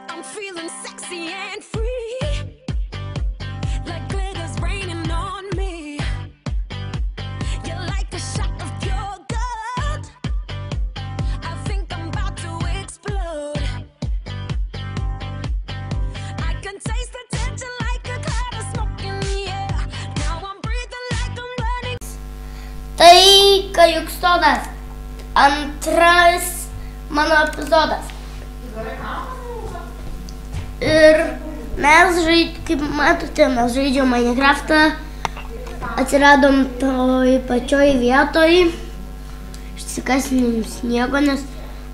I'm feeling sexy and free, like glitter's raining on me. You're like a shot of pure gold. I think I'm about to explode. I can taste the tension like a cloud of smoke in the air. Now I'm breathing like I'm running. Tai Kajuksodas, antras mano epizodas. Ir mes kaip matote, mes žaidžiam Minecraftą, atsiradom toj pačioj vietoj, išsikasinėm sniego, nes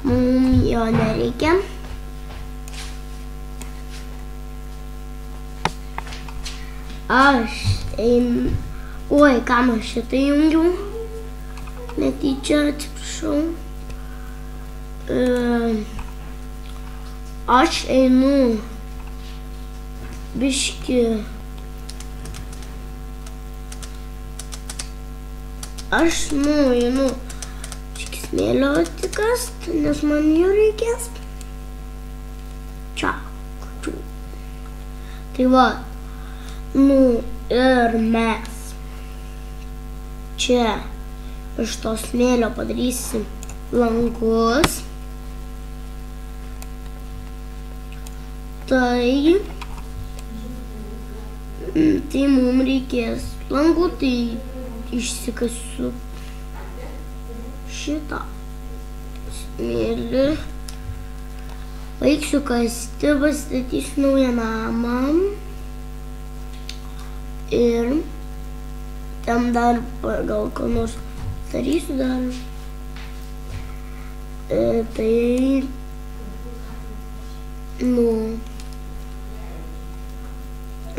mums jo nereikia. Aš einu, oi, kam aš šitą jungiau, netyčia, atsiprašau. Aš einu biški, einu biški smėlio atsikast, nes man jo reikės. Čia, kačiu. Tai va, ir mes čia iš to smėlio padarysim langus. Tai mums reikės langų, tai išsikasiu šitą smėlį, baigsiu kasti, pastatysiu naują namą ir ten dar gal ko nors darysiu dar.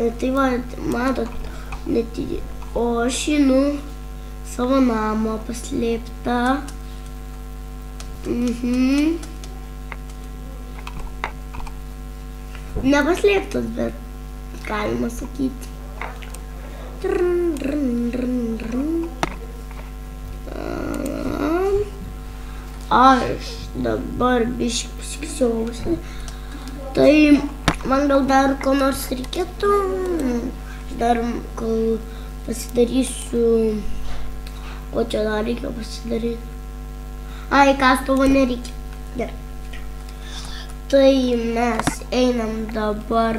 Tai va, matot, o aš einu savo namą paslėptą. Nepaslėptas, bet galima sakyti. Aš dabar biškį pasiksiausiu. Tai man gal dar ko nors reikėtų. Aš dar kol pasidarysiu, ko čia dar reikia pasidaryti. Ai, kastuvo nereikia. Gerai. Tai mes einam dabar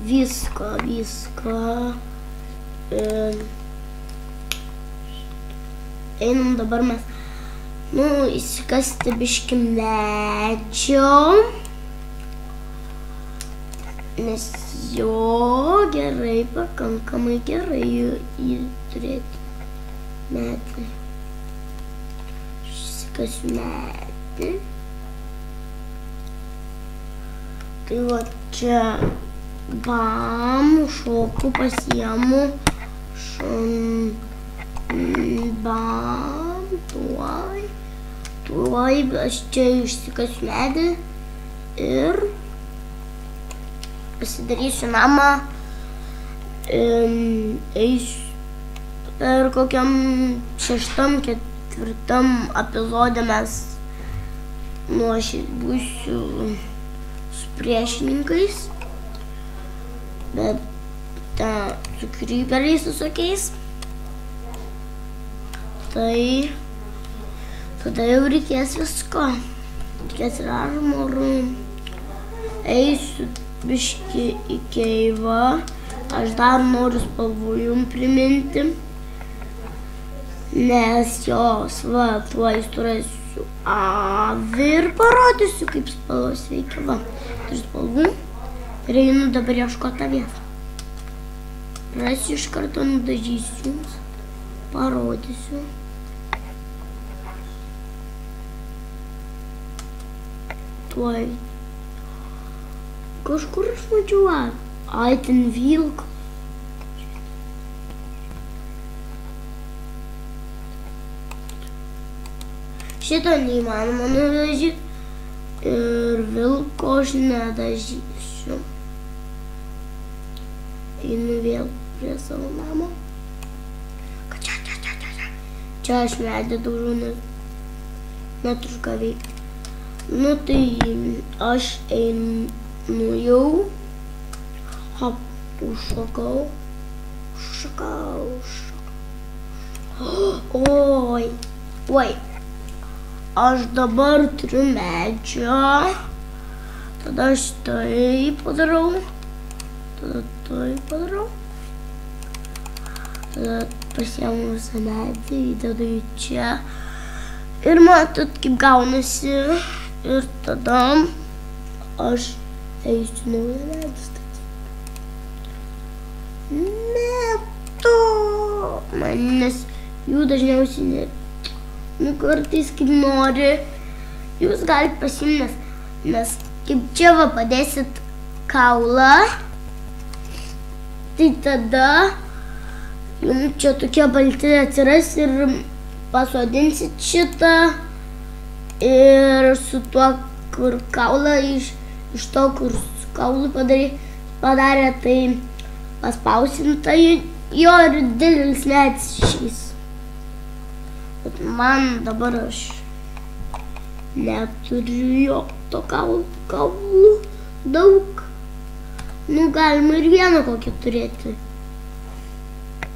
viską. Einam dabar mes, įsikasti biškį medžio, nes jo gerai, pakankamai gerai jį turėti medį. Įsikasiu medį. Tai va čia, bam, šoku, pasiemu, bam, tuoj, aš čia išsikasiu medį ir pasidarysiu namą, eisiu per kokiam 6-4 epizode mes, aš būsiu su priešininkais, bet su kryperiais visokiais. Tai tada jau reikės visko. Reikės ir armorų. Eisiu biškį į keivą. Aš dar noriu spalvų jums priminti. Nes jos, va, tuoj surasiu avį ir parodysiu, kaip spalvos veikia. Va, turiu spalvų. Ir einu dabar ieškoti avies. Rasiu iš karto, nudažysiu jums. Parodysiu. Tuoj. Kažkur aš mačiau avį. Ai, ten vilkas. Šitą neįmanoma nudažyti. Ir vilko aš nedažysiu. Einu vėl prie savo namo. Čia aš medį daužau, nes neturiu ką veikti. Nu tai aš einu jau. Hop, užšokau. Oi. Aš dabar turiu medžio. Tada aš tai padarau. Tada tai padarau. Tada pasiemu visą medį, įdedu į čia. Ir matot, kaip gaunasi. Ir tada aš eisiu naują medį statyti. Ne to. Nes jų dažniausiai ne. Nu, kartais kaip nori, jūs galite pasimti, nes kaip čia va padėsit kaulą, tai tada jums čia tokie balti atsiras ir pasodinsit šitą ir su tuo, kur kaulą iš to, kur kaulų padarė, tai paspausim, tai jo ir didelis medis išeis. Bet man dabar aš neturiu jokto kaulų daug. Nu, galima ir vieną kokį turėti.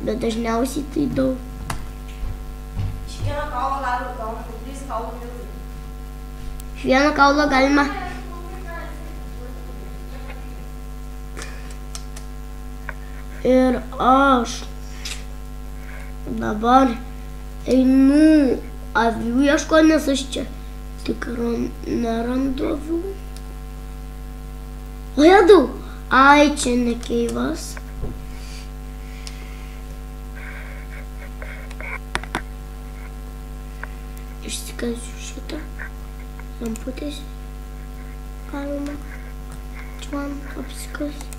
Bet dažniausiai tai daug. Iš vieno kaulo galima gauti 3 kaulų miltai. Iš vieno kaulo galima. Ir aš dabar einu avių ieško, nes aš čia tikrai nerandu avių. O jėdau, ai, čia ne keivas. Išsikasiu šitą lamputės. Galima čia man apsikasiu.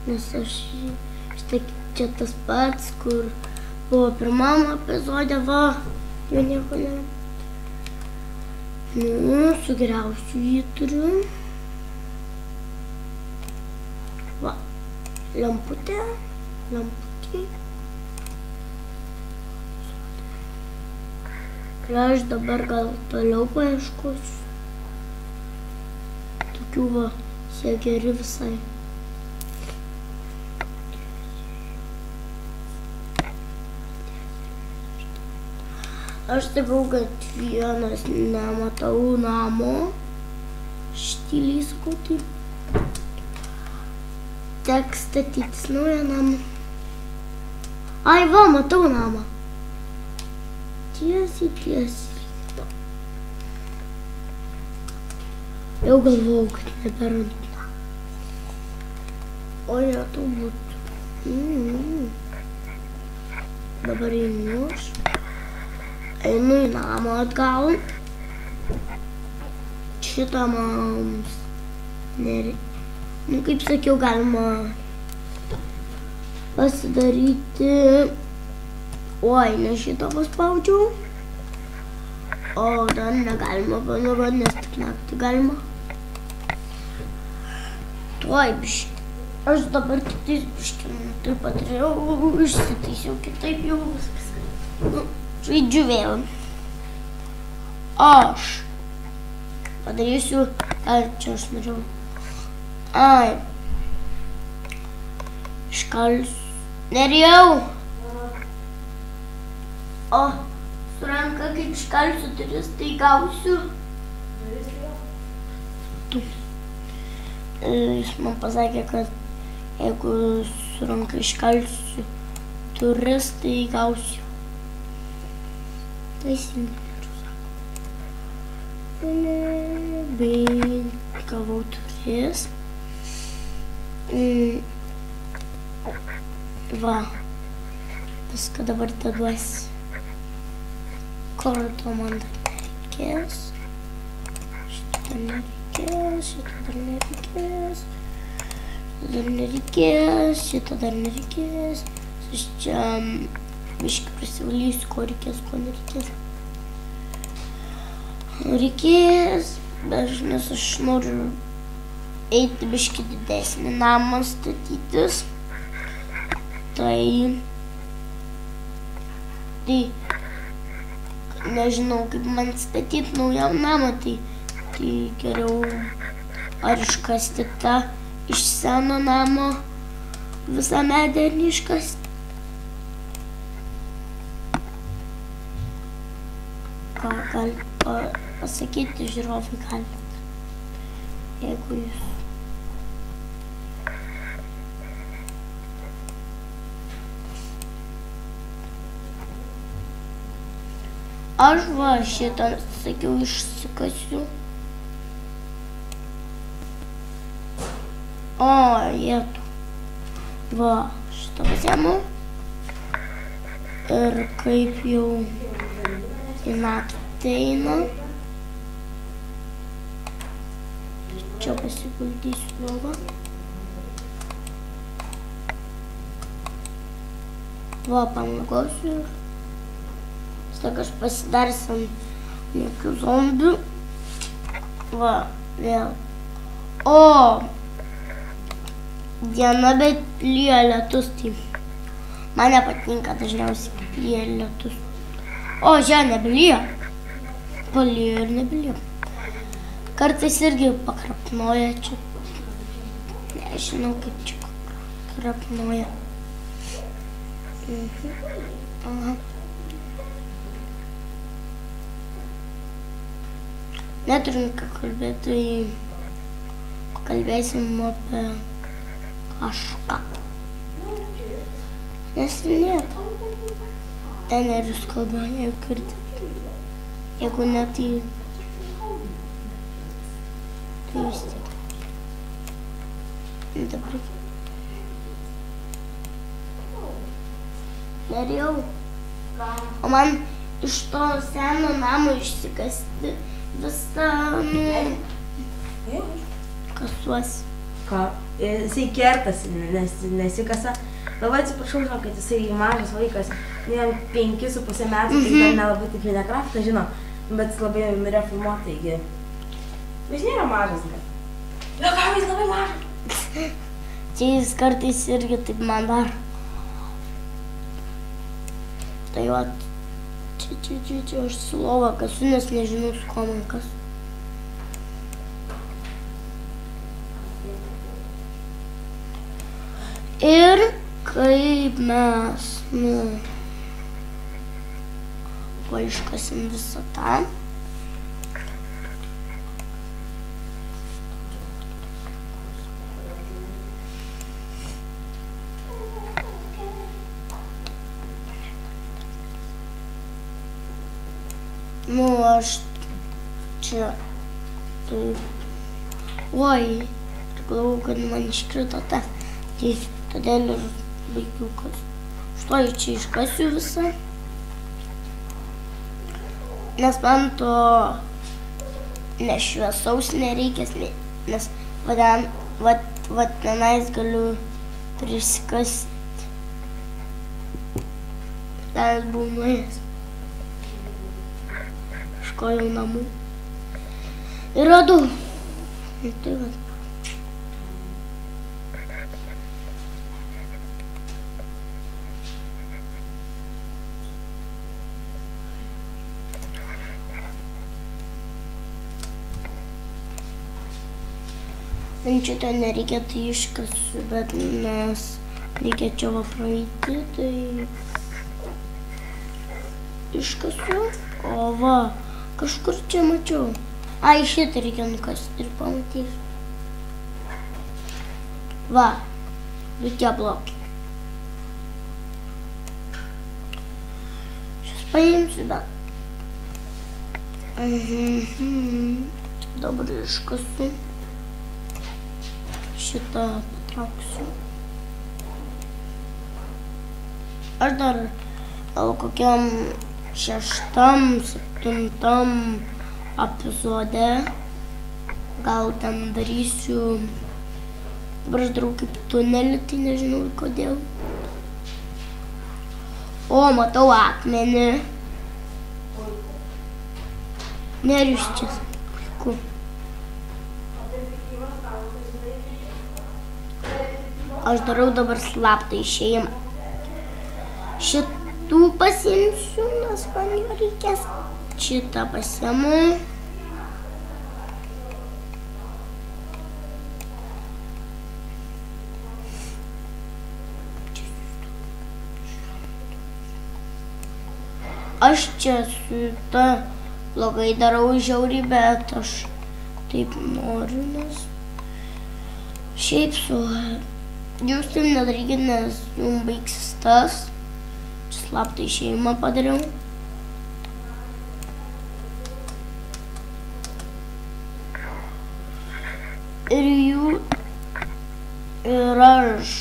Nes aš štai čia tas pats, kur buvo pirmam epizode, va, jau nieko nėra. Nu, sugriausiu jį turiu. Va, lemputė. Ir aš dabar gal toliau paieškosiu. Tokių va, jie geri visai. Aš sakau, kad vienas nematau namo. Štyliai sakau, taip. Teks statytis naują namą. Ai, va, matau namą. Tiesiai. Jau galvojau, kad neberandu namą. O ne, turbūt. Dabar einu aš. Einu į namą atgal. Šitą mums nereikia. Nu, kaip sakiau, galima pasidaryti. Oi, ne šitą paspaudžiau. O dar negalima padaroti, nes tik naktį galima. Tuoj biškį. Aš dabar kitais biškį. Taip pat jau išsitaisiau kitaip jau viskas. Žaidžiu vėl. Aš padarysiu, ar čia aš norėjau. Ai. Iškalsiu. Nerijau. O, su ranka, kaip iškalsiu duris, tai gausiu. Jis man pasakė, kad jeigu su ranka iškalsiu duris, tai gausiu. Teisingai, bei gavau duris. Va, viską dabar atiduosi. Korto man dar nereikės. Šitą dar nereikės, šitą dar nereikės. Šitą dar nereikės. Aš čia biškį prisivalysiu, ko reikės, ko nereikės. Reikės, nes aš noriu eiti biškį didesnį namą statytis. Tai nežinau, kaip man statyti naujam namą, tai geriau ar iškasti tą iš seno namo visą medį ar neiškasti. Ką galite pasakyti, žiūrovai galite, jeigu jūs. Aš va šitą, sakiau, išsikasiu. O, jėtų. Va, šitą pasiemu. Ir kaip jau į naktį eina. Čia pasiguldysiu lovą. Va, pamagosiu ir aš pasidarsiu ant jokių zombių. Va, vėl. O, diena, bet lyja lietus, tai man nepatinka dažniausiai, kaip lyja lietus. O, žiūrėk, nebelyja. Palyja ir nebelyja. Kartais irgi pakrapnoja čia. Nežinau, kaip čia krapnoja. Aha. Neturim ką kalbėti, tai pakalbėsim apie kažką. Nes nėra. Trenerius kalba, jeigu girdite. Jeigu ne, tai vis tiek. Dabar. Norėjau. O man iš to seno namo išsikasti visą, kasuosi. Ką? Jisai kertasi, nesikasa. Labai atsiprašau, žinau, kad jisai mažas vaikas, jam 5,5 metų, tai dar nelabai taip Minecraftą žino, bet jis labai mirė filmuoti, taigi. Jis nėra mažas, bet. Jo, ką, jis labai mažas. Čia jis kartais irgi taip man dar. Tai va, čia aš su lova kasu, nes nežinau, su ko man kas. Ir kaip mes, iškasim visą tą. Aš čia taip. Oi, galvojau, kad man iškrito tas. Todėl ir baigiu kas. Štai čia iškasiu visą. Nes man to nešviesaus nereikės, nes va tenais galiu prisikasti. Tenais buvau nuėjęs. Ieškojau namų. Ir radau. Tai va. Šitą nereikėtų iškasiu, bet nes reikia čia va praeiti, tai iškasiu. O va, kažkur čia mačiau. Ai, šitą reikia nukasti ir pamatysiu. Va, du tie blokai. Šis paimsiu, bet. Dabar iškasiu. Šitą patrauksiu. Aš dar gal kokiam 6, 7 epizode gal ten darysiu. Dabar aš darau kaip tunelį, tai nežinau kodėl. O, matau akmenį. Nerijus čia. Puiku. Aš darau dabar slaptą išėjimą. šitų pasiimsiu, nes man jo reikės. Šitą pasiimu. Aš čia su ta blogai darau žiauriai, bet aš taip noriu, nes šiaip su jūs taip nedarykit, nes jums baigsis tas. Čia slaptą išėjimą padariau. Ir aš,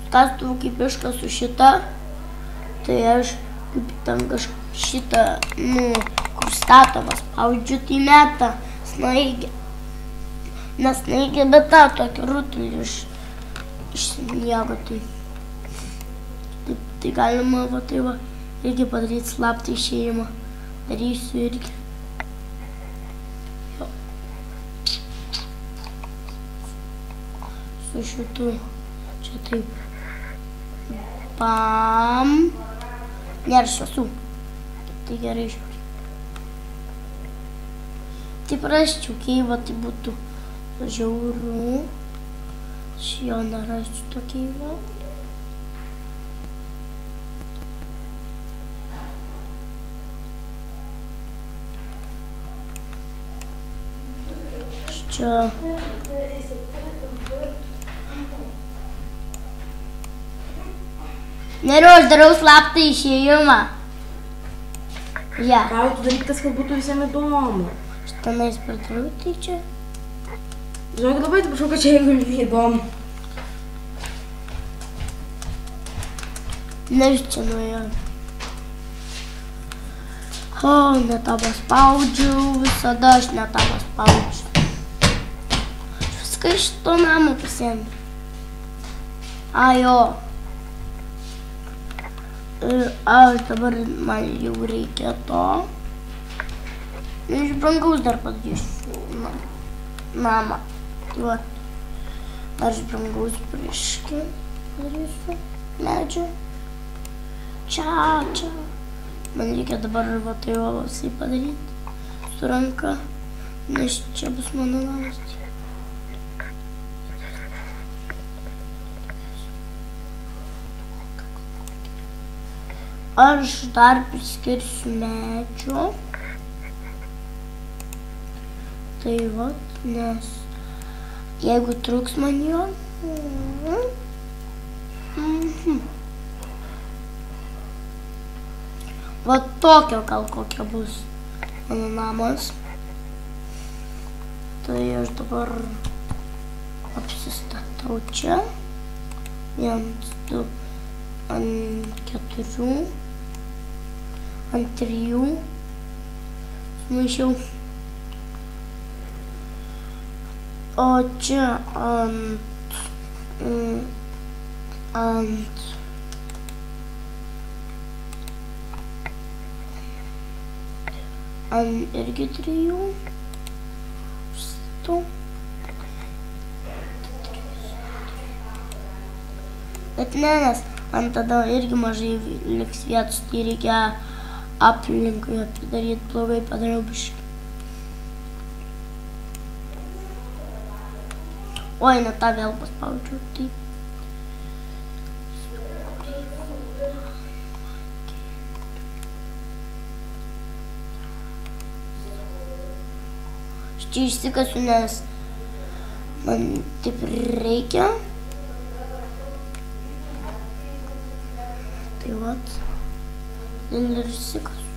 kastuvu kaip išką su šita, tai aš kaip ten kažkaip šitą, kur statomą spaudžiu, tai meta snaigę. Ne snaigę, bet tą tokį rutulį iš sniego. Tai galima irgi padaryti slaptą išėjimą. Darysiu irgi. Su šitu, čia taip. Pam. Nėra šviesų. Tai gerai žiūri. Tai prasčiau, kai tai būtų žiauru. Aš jo nerasčiau tokiai va. Čia. Neriu, aš darau slaptą išėjimą. Ja. Gal tu daryk tas, kad būtų visiems įdomu. Aš tenais pradariau, tai čia. Žinok, labai atsiprašau, kad čia jeigu neįdomu. Než čia nuėjo. O, ne tą paspaudžiau, visada aš ne tą paspaudžiu. Aš viską iš to namo pasiėmiau. Jo. Aš dabar man jau reikia to. Iš brangaus dar padarysiu namą. Tai va, dar iš brangaus prieškį padarysiu medžio. Čia. Man reikia dabar va tai va visai padaryti su ranka, nes čia bus mano namas. Aš dar priskirsiu medžio. Tai va, nes jeigu trūks man jo. Va tokio gal kokia bus mano namas. Tai aš dabar apsistatau čia. 1, 2, ant 4. Ant 3. Sumaišiau. O čia ant irgi 3. Šitau. Bet ne, nes man tada irgi mažai liks vietos, tai reikia aplinkai apidaryti, blogai padariau biškį. Oi, ne tą vėl paspaudžiau, taip. Aš čia išsikasiu, nes man taip reikia. Tai vat. Ir išsikasiu.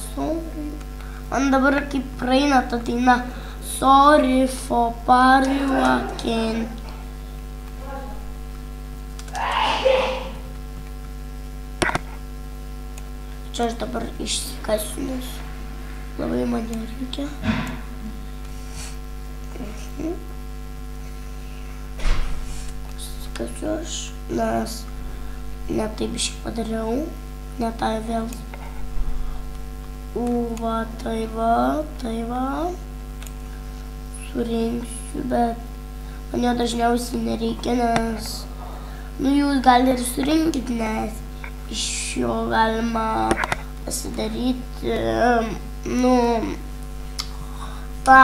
Sorry. Man dabar kaip praeina ta daina. Sorry for pariuokin. Čia aš dabar išsikasiu, nes labai man jo reikia. Išsikasiu aš, nes ne taip iškai padariau, ne tai vėl. Va, tai va. Surinksiu, bet man jo dažniausiai nereikia, nes Nu, jūs gal ir surinkit, nes iš jo galima pasidaryti, tą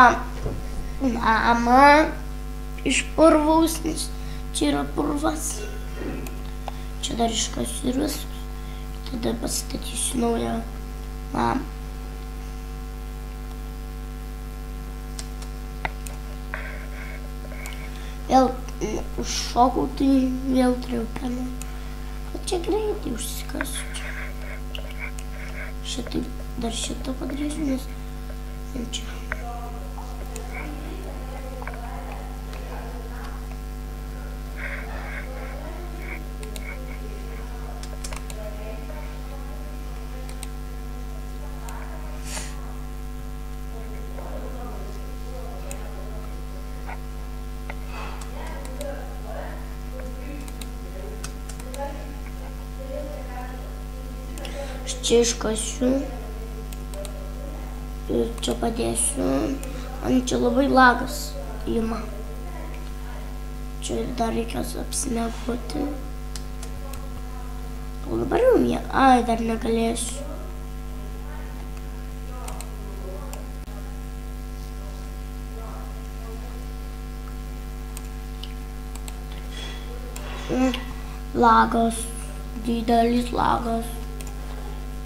namą iš purvaus, nes čia yra purvas. Čia dar iškasiu ir viskas. Tada pastatysiu naują namą. Vėl užšokau, tai vėl turėjau penų. Bet čia greitai užsikasiu čia. Šitaip dar šitą padarysiu, nes čia. Čia iškasiu ir čia padėsiu, man čia labai lagas ima. Čia dar reikės apsimiegoti. O dabar jau dar negalėsiu. Lagas, didelis lagas.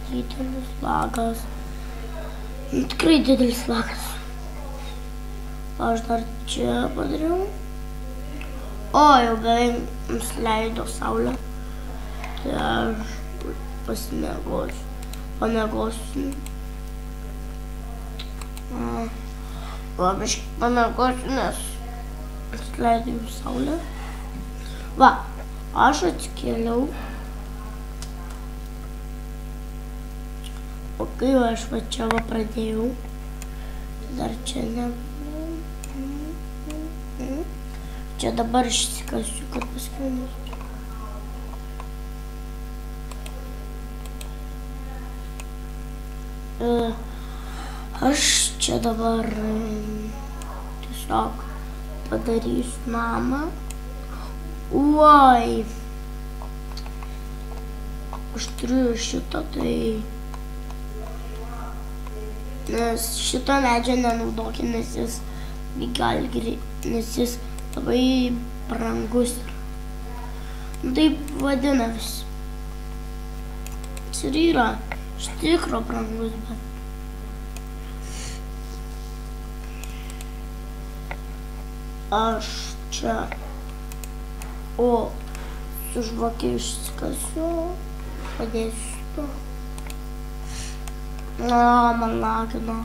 Didelis lagas. Tikrai didelis lagas. Aš dar čia padariau. O, jau beveik nusileido saulė. Tai aš pasimėgosiu. Pamėgosiu. Biškį pamėgosiu, nes nusileido jau saulė. Va, aš atsikėliau. O kai aš va čia va pradėjau, dar čia ne. Čia dabar išsikasiu, kad paskui nustų. Aš čia dabar tiesiog padarysiu namą. Oi! Aš turiu šitą, tai... Nes šito medžio nenaudokit, nes jis labai brangus. Taip vadina visi. Jis ir yra iš tikro brangus, bet... Aš čia... O, su žvakė išsikasiu, padėsiu to. Man lagina.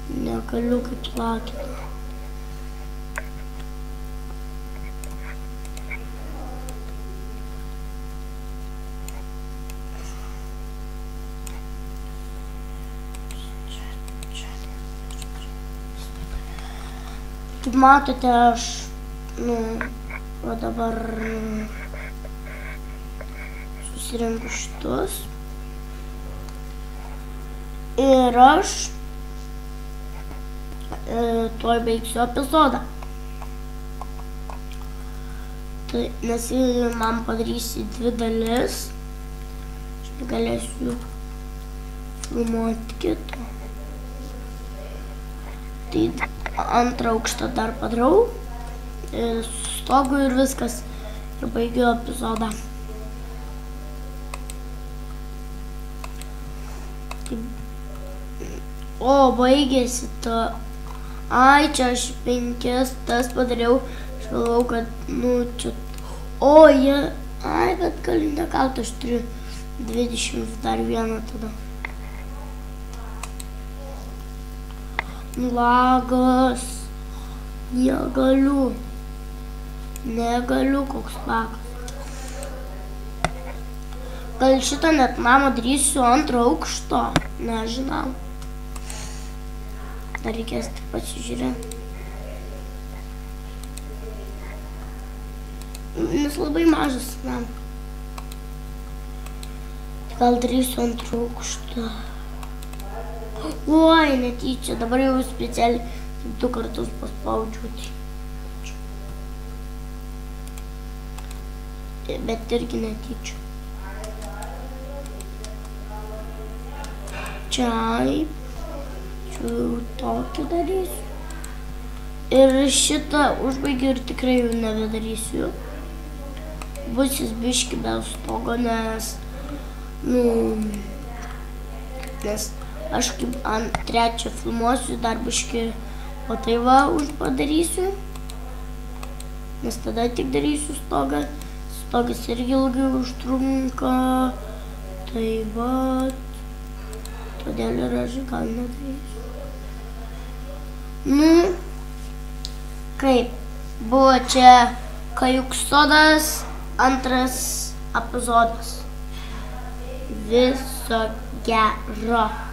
Negaliu kaip lagina. Kaip matote, aš, va dabar susirinku šitus. Ir aš tuoj baigsiu epizodą. Tai, nes man padarysi 2 dalis, aš galėsiu filmuoti kitą. Tai antrą aukštą dar padarau, stogu ir viskas, ir baigiu epizodą. O, baigėsi ta. Ai, čia aš 5 tas padariau. Aš galvau, kad, čia... O, ai, bet galiu nekalt, aš turiu 20 dar vieną tada. Lagas. Negaliu. Negaliu, koks lagas. Gal šitą net namą darysiu 2 aukšto. Nežinau. Dar reikės tik pasižiūrėti. Nes labai mažas namas. Gal darysiu 2 aukštą. Oi, netyčia. Dabar jau specialiai 2 kartus paspaudžiu. bet irgi netyčia. Čia tokį darysiu. Ir šitą užbaigiu ir tikrai jau nebedarysiu. Bus jis biški be stogo, nes aš kaip ant trečią filmuosiu, dar biški o tai va padarysiu. Nes tada tik darysiu stogą. Stogas irgi ilgai užtrunka. Tai va. Todėl ir aš gal nedarysiu. Kaip buvo čia Kajuk sodas, antras epizodas. Viso gero.